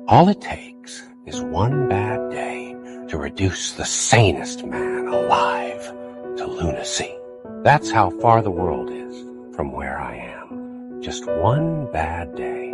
All it takes is one bad day to reduce the sanest man alive to lunacy. That's how far the world is from where I am. Just one bad day.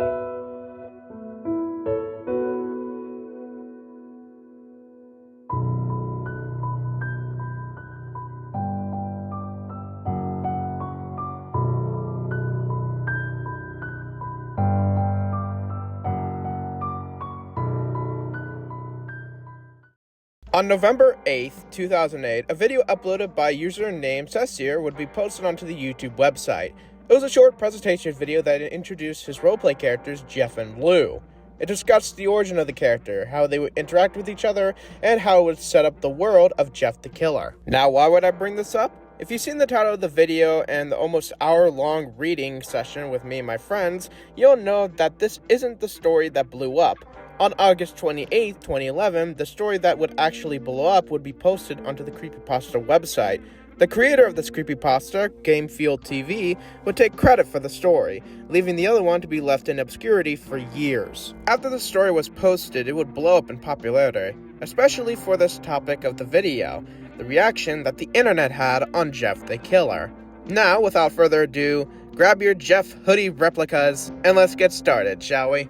On November 8th, 2008, a video uploaded by user named Meister would be posted onto the YouTube website. It was a short presentation video that introduced his roleplay characters, Jeff and Lou. It discussed the origin of the character, how they would interact with each other, and how it would set up the world of Jeff the Killer. Now, why would I bring this up? If you've seen the title of the video and the almost hour-long reading session with me and my friends, you'll know that this isn't the story that blew up. On August 28, 2011, the story that would actually blow up would be posted onto the Creepypasta website. The creator of this creepypasta, Gamefield TV, would take credit for the story, leaving the other one to be left in obscurity for years. After the story was posted, it would blow up in popularity, especially for this topic of the video, the reaction that the internet had on Jeff the Killer. Now, without further ado, grab your Jeff hoodie replicas and let's get started, shall we?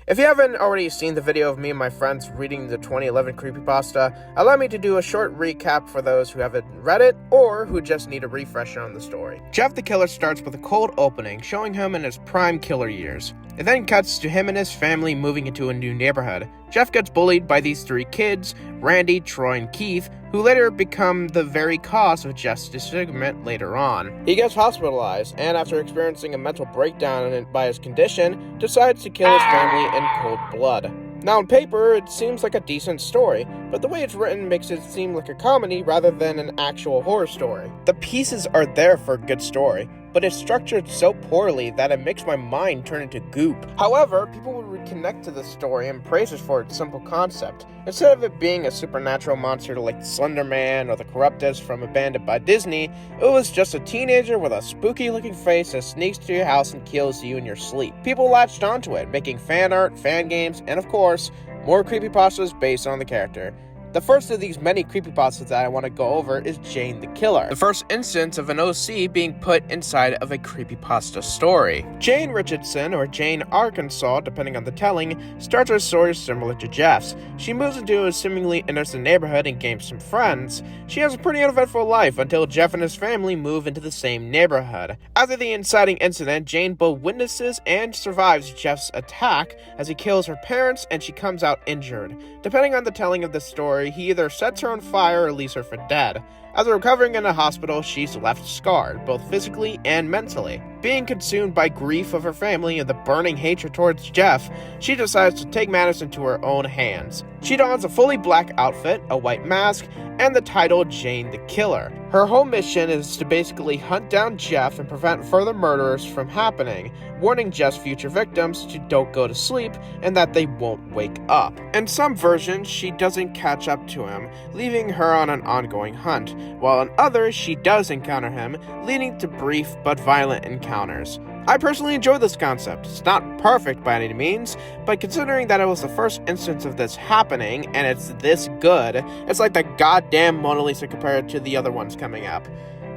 If you haven't already seen the video of me and my friends reading the 2011 creepypasta, allow me to do a short recap for those who haven't read it or who just need a refresher on the story. Jeff the Killer starts with a cold opening showing him in his prime killer years. It then cuts to him and his family moving into a new neighborhood. Jeff gets bullied by these three kids, Randy, Troy, and Keith, who later become the very cause of Jeff's disfigurement later on. He gets hospitalized, and after experiencing a mental breakdown by his condition, decides to kill his family in cold blood. Now, on paper, it seems like a decent story, but the way it's written makes it seem like a comedy rather than an actual horror story. The pieces are there for a good story, but it's structured so poorly that it makes my mind turn into goop. However, people would reconnect to the story and praise it for its simple concept. Instead of it being a supernatural monster like the Slender Man or the Corruptus from Abandoned by Disney, it was just a teenager with a spooky-looking face that sneaks to your house and kills you in your sleep. People latched onto it, making fan art, fan games, and of course, more creepypastas based on the character. The first of these many creepypastas that I want to go over is Jane the Killer, the first instance of an OC being put inside of a creepypasta story. Jane Richardson, or Jane Arkansas, depending on the telling, starts her story similar to Jeff's. She moves into a seemingly innocent neighborhood and gains some friends. She has a pretty uneventful life until Jeff and his family move into the same neighborhood. After the inciting incident, Jane both witnesses and survives Jeff's attack as he kills her parents and she comes out injured. Depending on the telling of the story, he either sets her on fire or leaves her for dead. After recovering in a hospital, she's left scarred, both physically and mentally. Being consumed by grief of her family and the burning hatred towards Jeff, she decides to take matters into her own hands. She dons a fully black outfit, a white mask, and the title Jane the Killer. Her whole mission is to basically hunt down Jeff and prevent further murders from happening, warning Jeff's future victims to don't go to sleep and that they won't wake up. In some versions, she doesn't catch up to him, leaving her on an ongoing hunt, while in others, she does encounter him, leading to brief but violent encounters. I personally enjoy this concept. It's not perfect by any means, but considering that it was the first instance of this happening, and it's this good, it's like the goddamn Mona Lisa compared to the other ones coming up.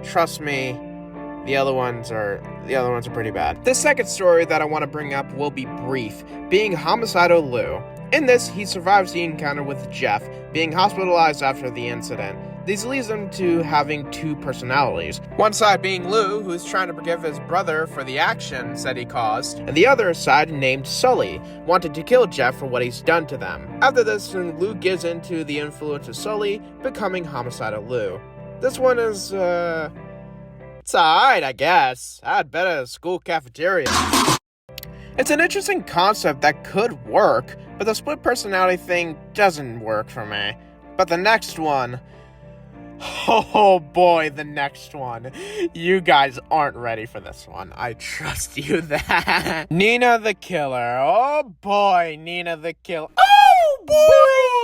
Trust me, the other ones are pretty bad. This second story that I want to bring up will be brief, being Homicidal Lou. In this, he survives the encounter with Jeff, being hospitalized after the incident. This leads him to having two personalities. One side being Lou, who's trying to forgive his brother for the actions that he caused, and the other side named Sully, wanted to kill Jeff for what he's done to them. After this, Lou gives into the influence of Sully, becoming Homicidal Lou. This one is, it's alright, I guess. I had better at a school cafeteria. It's an interesting concept that could work, but the split personality thing doesn't work for me. But the next one... Oh boy, the next one. You guys aren't ready for this one. I trust you that. Nina the Killer. Oh boy, Nina the Killer. Oh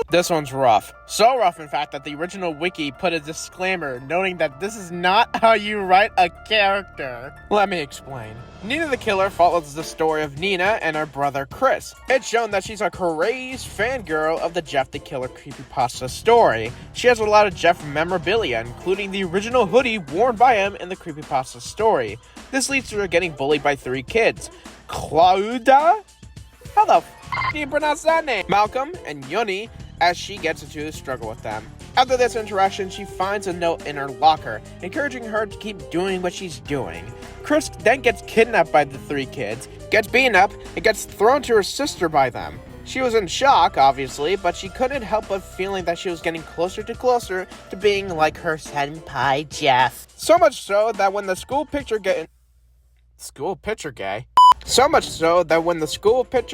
This one's rough. So rough, in fact, that the original wiki put a disclaimer noting that this is not how you write a character. Let me explain. Nina the Killer follows the story of Nina and her brother Chris. It's shown that she's a crazed fangirl of the Jeff the Killer creepypasta story. She has a lot of Jeff memorabilia, including the original hoodie worn by him in the creepypasta story. This leads to her getting bullied by 3 kids. Claudia? How the f*** do you pronounce that name? Malcolm and Yoni, as she gets into a struggle with them. After this interaction, she finds a note in her locker, encouraging her to keep doing what she's doing. Chris then gets kidnapped by the 3 kids, gets beaten up, and gets thrown to her sister by them. She was in shock, obviously, but she couldn't help but feeling that she was getting closer to being like her senpai Jeff. So much so that when the school picture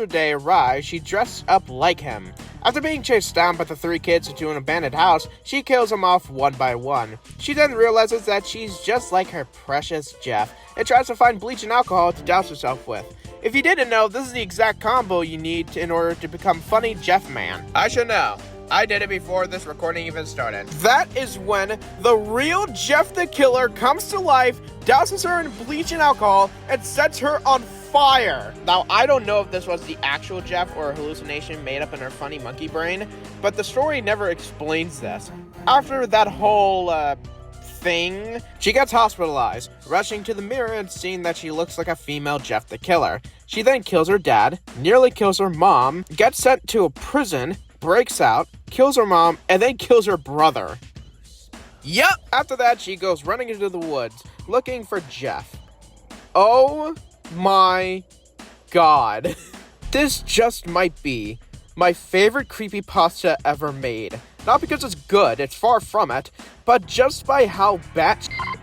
day arrives, she dressed up like him. After being chased down by the 3 kids into an abandoned house, she kills them off one by one. She then realizes that she's just like her precious Jeff, and tries to find bleach and alcohol to douse herself with. If you didn't know, this is the exact combo you need in order to become funny Jeff Man. I should know. I did it before this recording even started. That is when the real Jeff the Killer comes to life, douses her in bleach and alcohol, and sets her on fire. Now, I don't know if this was the actual Jeff or a hallucination made up in her funny monkey brain, but the story never explains this. After that whole, thing, she gets hospitalized, rushing to the mirror and seeing that she looks like a female Jeff the Killer. She then kills her dad, nearly kills her mom, gets sent to a prison, breaks out, kills her mom, and then kills her brother. Yup! After that, she goes running into the woods, looking for Jeff. Oh my god. This just might be my favorite creepypasta ever made. Not because it's good, it's far from it, but just by how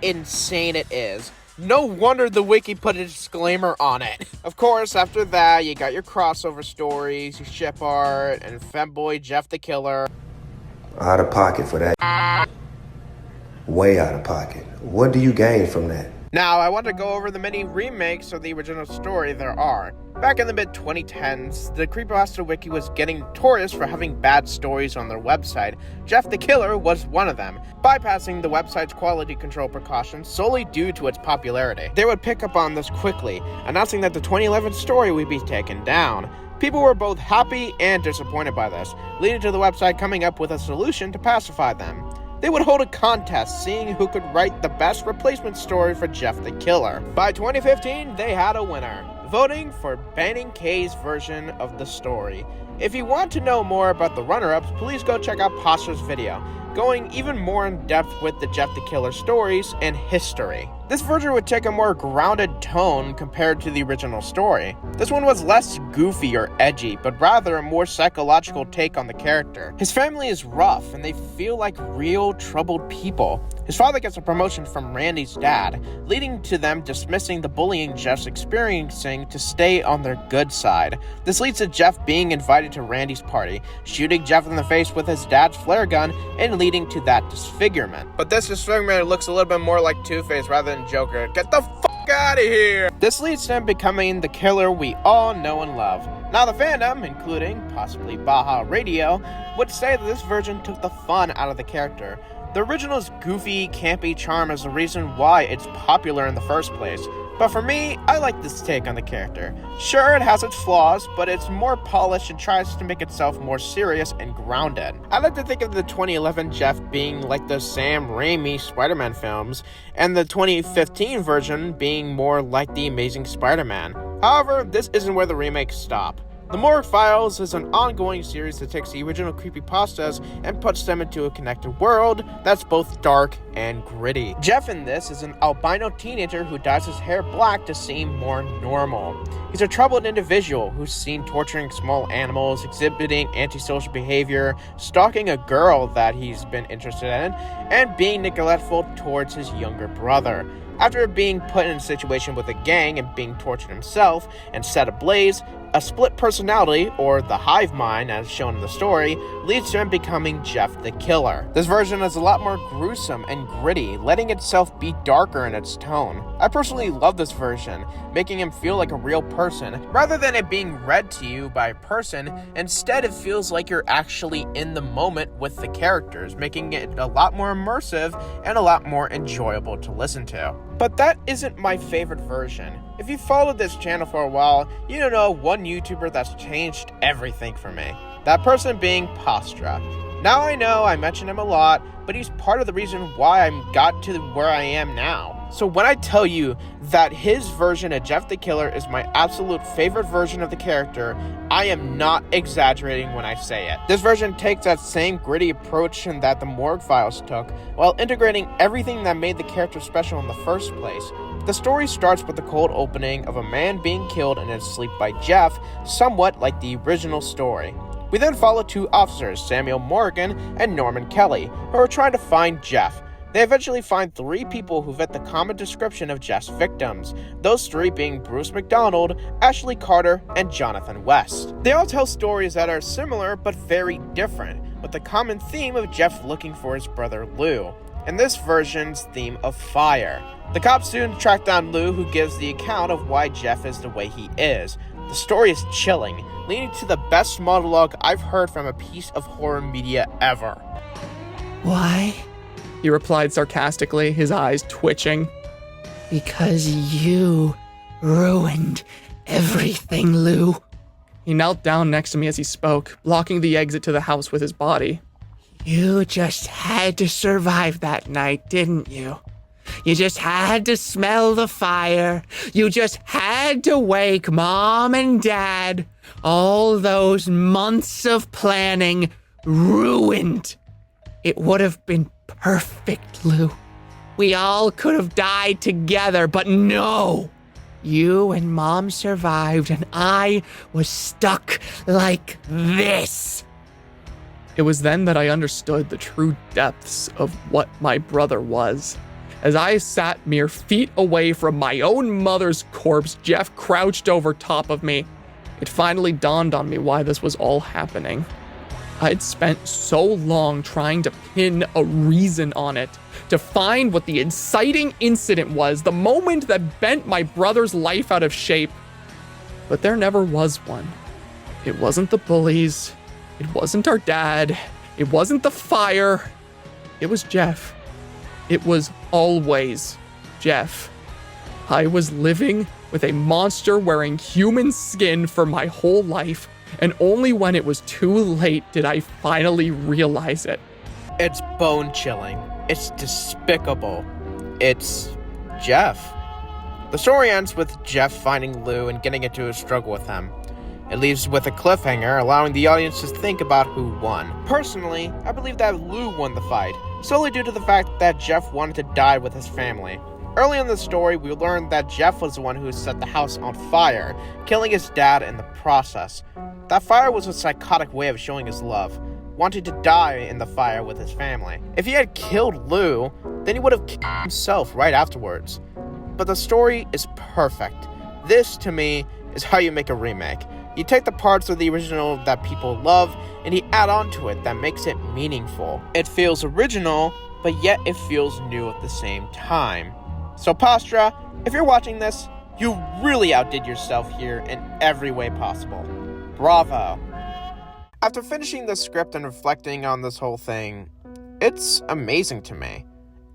insane it is. No wonder the wiki put a disclaimer on it. Of course, after that, you got your crossover stories, your ship art, and femboy Jeff the Killer. Out of pocket for that. Way out of pocket. What do you gain from that? Now, I want to go over the many remakes of the original story there are. Back in the mid-2010s, the Creepypasta Wiki was getting notorious for having bad stories on their website. Jeff the Killer was one of them, bypassing the website's quality control precautions solely due to its popularity. They would pick up on this quickly, announcing that the 2011 story would be taken down. People were both happy and disappointed by this, leading to the website coming up with a solution to pacify them. They would hold a contest seeing who could write the best replacement story for Jeff the Killer. By 2015, they had a winner, voting for Banning K's version of the story. If you want to know more about the runner-ups, please go check out Pasta's video, going even more in depth with the Jeff the Killer stories and history. This version would take a more grounded tone compared to the original story. This one was less goofy or edgy, but rather a more psychological take on the character. His family is rough, and they feel like real troubled people. His father gets a promotion from Randy's dad, leading to them dismissing the bullying Jeff's experiencing to stay on their good side. This leads to Jeff being invited to Randy's party, shooting Jeff in the face with his dad's flare gun, and leading to that disfigurement. But this disfigurement looks a little bit more like Two-Face rather than Joker. Get the fuck out of here! This leads to him becoming the killer we all know and love. Now the fandom, including possibly BajaRadio, would say that this version took the fun out of the character. The original's goofy, campy charm is the reason why it's popular in the first place. But for me, I like this take on the character. Sure, it has its flaws, but it's more polished and tries to make itself more serious and grounded. I like to think of the 2011 Jeff being like the Sam Raimi Spider-Man films, and the 2015 version being more like the Amazing Spider-Man. However, this isn't where the remakes stop. The Morgue Files is an ongoing series that takes the original creepypastas and puts them into a connected world that's both dark and gritty. Jeff in this is an albino teenager who dyes his hair black to seem more normal. He's a troubled individual who's seen torturing small animals, exhibiting antisocial behavior, stalking a girl that he's been interested in, and being neglectful towards his younger brother. After being put in a situation with a gang and being tortured himself and set ablaze, A split personality, or the hive mind as shown in the story, leads to him becoming Jeff the Killer. This version is a lot more gruesome and gritty, letting itself be darker in its tone. I personally love this version, making him feel like a real person. Rather than it being read to you by a person, instead it feels like you're actually in the moment with the characters, making it a lot more immersive and a lot more enjoyable to listen to. But that isn't my favorite version. If you followed this channel for a while, you know one YouTuber that's changed everything for me. That person being Pastra. Now I know I mention him a lot, but he's part of the reason why I got to where I am now. So when I tell you that his version of Jeff the Killer is my absolute favorite version of the character, I am not exaggerating when I say it. This version takes that same gritty approach that the Morgue Files took, while integrating everything that made the character special in the first place. The story starts with the cold opening of a man being killed in his sleep by Jeff, somewhat like the original story. We then follow two officers, Samuel Morgan and Norman Kelly, who are trying to find Jeff. They eventually find 3 people who fit the common description of Jeff's victims, those 3 being Bruce McDonald, Ashley Carter, and Jonathan West. They all tell stories that are similar but very different, with the common theme of Jeff looking for his brother Lou, and this version's theme of fire. The cops soon track down Lou, who gives the account of why Jeff is the way he is. The story is chilling, leading to the best monologue I've heard from a piece of horror media ever. Why? He replied sarcastically, his eyes twitching. Because you ruined everything, Lou. He knelt down next to me as he spoke, blocking the exit to the house with his body. You just had to survive that night, didn't you? You just had to smell the fire. You just had to wake Mom and Dad. All those months of planning ruined. It would have been perfect, Lou. We all could have died together, but no. You and Mom survived, and I was stuck like this. It was then that I understood the true depths of what my brother was. As I sat mere feet away from my own mother's corpse, Jeff crouched over top of me. It finally dawned on me why this was all happening. I'd spent so long trying to pin a reason on it, to find what the inciting incident was, the moment that bent my brother's life out of shape. But there never was one. It wasn't the bullies. It wasn't our dad. It wasn't the fire. It was Jeff. It was always Jeff. I was living with a monster wearing human skin for my whole life, and only when it was too late did I finally realize it. It's bone-chilling. It's despicable. It's Jeff. The story ends with Jeff finding Lou and getting into a struggle with him. It leaves with a cliffhanger, allowing the audience to think about who won. Personally, I believe that Lou won the fight, solely due to the fact that Jeff wanted to die with his family. Early in the story, we learned that Jeff was the one who set the house on fire, killing his dad in the process. That fire was a psychotic way of showing his love, wanting to die in the fire with his family. If he had killed Lou, then he would have killed himself right afterwards. But the story is perfect. This, to me, is how you make a remake. You take the parts of the original that people love, and you add on to it that makes it meaningful. It feels original, but yet it feels new at the same time. So Pastra, if you're watching this, you really outdid yourself here in every way possible. Bravo. After finishing the script and reflecting on this whole thing, it's amazing to me.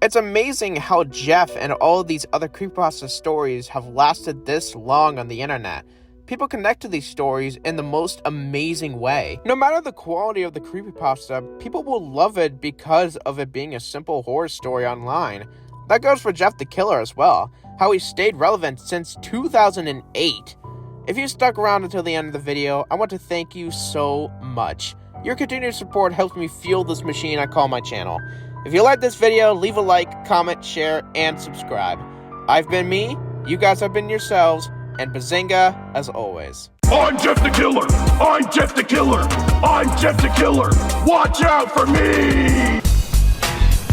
It's amazing how Jeff and all of these other creepypasta stories have lasted this long on the internet. People connect to these stories in the most amazing way. No matter the quality of the creepypasta, people will love it because of it being a simple horror story online. That goes for Jeff the Killer as well, how he stayed relevant since 2008. If you stuck around until the end of the video, I want to thank you so much. Your continued support helps me fuel this machine I call my channel. If you like this video, leave a like, comment, share, and subscribe. I've been me, you guys have been yourselves, and Bazinga as always. I'm Jeff the Killer! I'm Jeff the Killer! I'm Jeff the Killer! Watch out for me!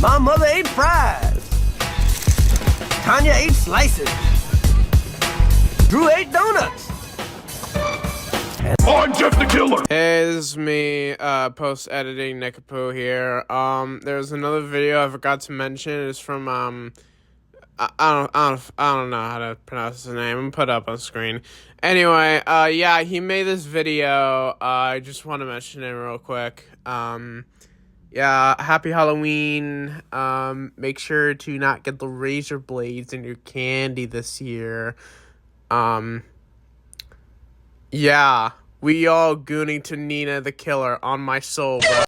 My mother ate fries. Tanya ate slices. Drew ate donuts. I'm Jeff the Killer. Hey, this is me, post-editing Nickapoo here. There's another video I forgot to mention. It's from, I don't know how to pronounce his name. I'm gonna put it up on screen. Anyway, yeah, he made this video. I just want to mention it real quick. Yeah, happy Halloween. Make sure to not get the razor blades in your candy this year. Yeah, we all gooning to Nina the Killer on my soul, bro.